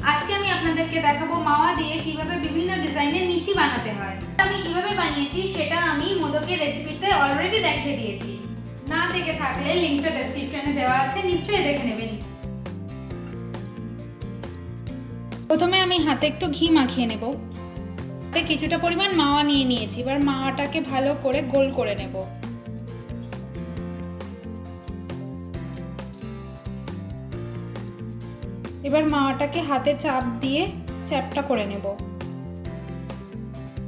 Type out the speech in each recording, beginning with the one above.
আজকে আমি আপনাদেরকে দেখাবো মাওয়া দিয়ে কিভাবে বিভিন্ন ডিজাইনের মিষ্টি বানাতে হয়। আমি কিভাবে বানিয়েছি সেটা আমি মোদকের রেসিপিতে অলরেডি দেখিয়ে দিয়েছি। না দেখে থাকলে লিংকটা ডেসক্রিপশনে দেওয়া আছে, নিশ্চয়ই দেখে নেবেন। প্রথমে আমি হাতে একটু ঘি মাখিয়ে নেব। হাতে কিছুটা পরিমাণ মাওয়া নিয়ে নিয়েছি। এবার মাওয়াটাকে ভালো করে গোল করে নেব। এবার মাওয়াটাকে হাতে চাপ দিয়ে চ্যাপটা করে নেব।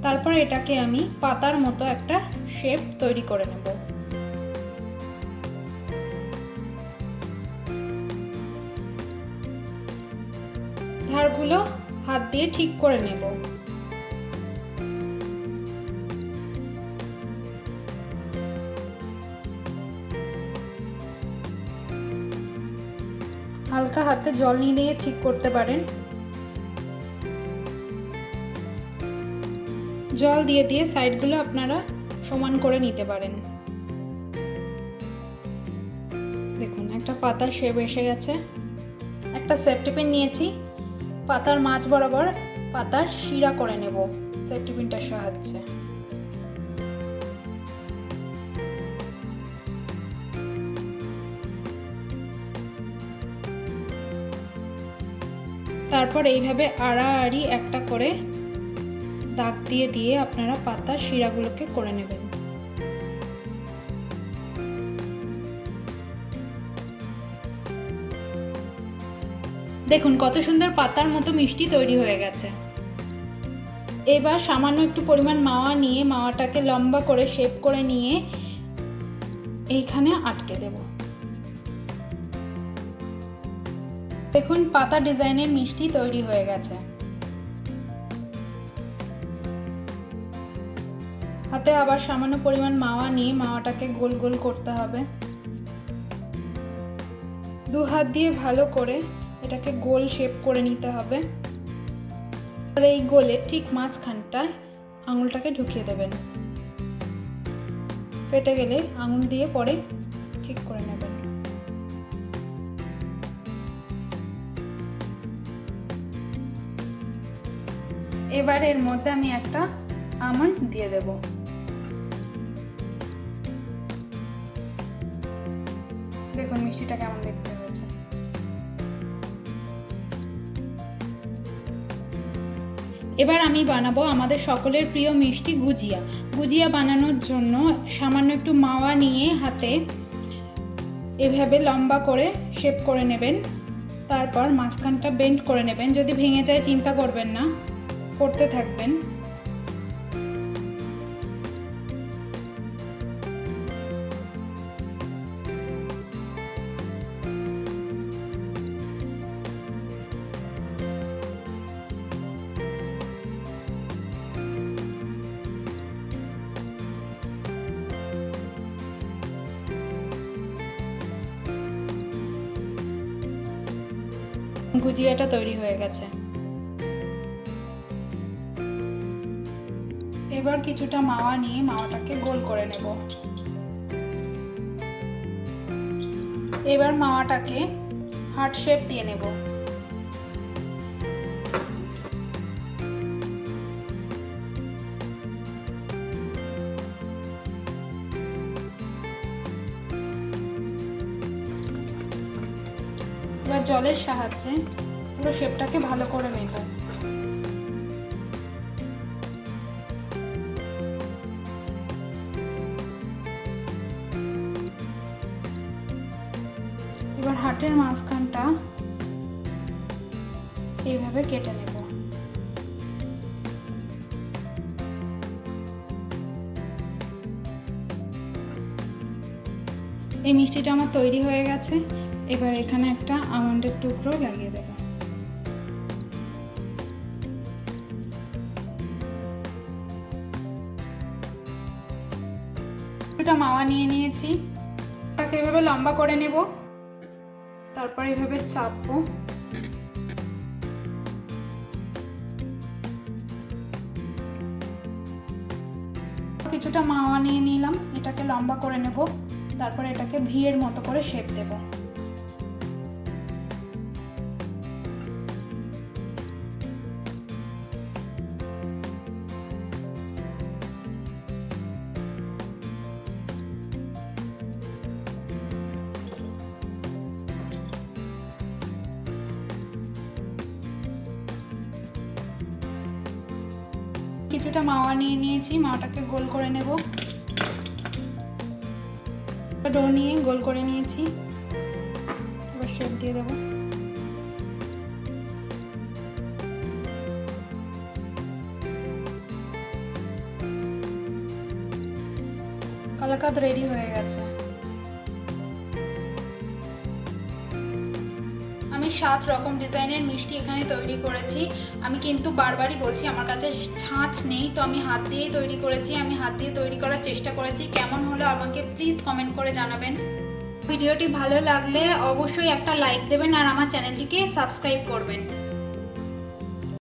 তারপর এটাকে আমি পাতার মতো একটা শেপ তৈরি করে নেব। ধারগুলো হাত দিয়ে ঠিক করে নেব। হালকা হাতে জল নিয়ে দিয়ে ঠিক করতে পারেন। জল দিয়ে দিয়ে সাইডগুলো আপনারা সমান করে নিতে পারেন। দেখুন একটা পাতার শেপ এসে গেছে। একটা সেফটি পিন নিয়েছি, পাতার মাঝ বরাবর পাতার শিরা করে নেব সেফটি পিনটার সাহায্যে। তারপর এইভাবে আড়াআড়ি একটা করে দাগ দিয়ে দিয়ে আপনারা পাতার শিরাগুলোকে করে নেবেন। দেখুন কত সুন্দর পাতার মতো মিষ্টি তৈরি হয়ে গেছে। এবার সামান্য একটু পরিমাণ মাওয়া নিয়ে মাওয়াটাকে লম্বা করে শেপ করে নিয়ে এইখানে আটকে দেব। দেখুন পাতা ডিজাইনের মিষ্টি তৈরি হয়ে গেছে। হাতে আবার সামান্য পরিমাণ মাওয়া নিয়ে মাওয়াটাকে গোল গোল করতে হবে। দু হাত দিয়ে ভালো করে এটাকে গোল শেপ করে নিতে হবে। আর এই গোলের ঠিক মাঝখানটায় আঙুলটাকে ঢুকিয়ে দেবেন। ফেটে গেলে আঙুল দিয়ে পরে ঠিক করে নেবেন। এবার এর মধ্যে আমি একটা আমন্ড দিয়ে দেব। দেখুন মিষ্টিটা কেমন দেখতে হয়েছে। এবার আমি বানাবো আমাদের সকলের প্রিয় মিষ্টি গুজিয়া। গুজিয়া বানানোর জন্য সামান্য একটু মাওয়া নিয়ে হাতে এভাবে লম্বা করে শেপ করে নেবেন। তারপর মাঝখানটা বেন্ড করে নেবেন। যদি ভেঙে যায় চিন্তা করবেন না, করতে থাকবেন। গুজিয়াটা তৈরি হয়ে গেছে। এবার কিছুটা মাওয়া নিয়ে মাওয়াটাকে গোল করে নেব। এবার মাওয়াটাকে হার্ট শেপ দিয়ে নেব। এবার জলের সাহায্যে পুরো শেপটাকে ভালো করে নেব। এবার হার্টের মাঝখানটা এইভাবে কেটে নেব। এই মিষ্টিটা আমার তৈরি হয়ে গেছে। এবার এখানে একটা আমন্ডের টুকরো লাগিয়ে দেব। একটা মাওয়া নিয়ে নিয়েছি, ওটাকে এভাবে লম্বা করে নেব। তারপর এভাবে চাপবো। কিছুটা মাওয়া নিয়ে নিলাম, এটাকে লম্বা করে নেব। তারপর এটাকে ভি এর মতো করে শেপ দেব। কিছুটা মাওয়া নিয়ে নিয়েছি, মাওয়াটাকে গোল করে নেব। ডো নিয়ে গোল করে নিয়েছি, এবার শেপ দিয়ে দেবো। কালাকাঁদ রেডি হয়ে গেছে। আমি 7 রকম ডিজাইনের মিষ্টি এখানে তৈরি করেছি। আমি কিন্তু বারবারই বলছি আমার কাছে ছাঁচ নেই, তো আমি হাত দিয়েই তৈরি করেছি। আমি হাত দিয়ে তৈরি করার চেষ্টা করেছি, কেমন হলো আমাকে প্লিজ কমেন্ট করে জানাবেন। ভিডিওটি ভালো লাগলে অবশ্যই একটা লাইক দেবেন আর আমার চ্যানেলটিকে সাবস্ক্রাইব করবেন।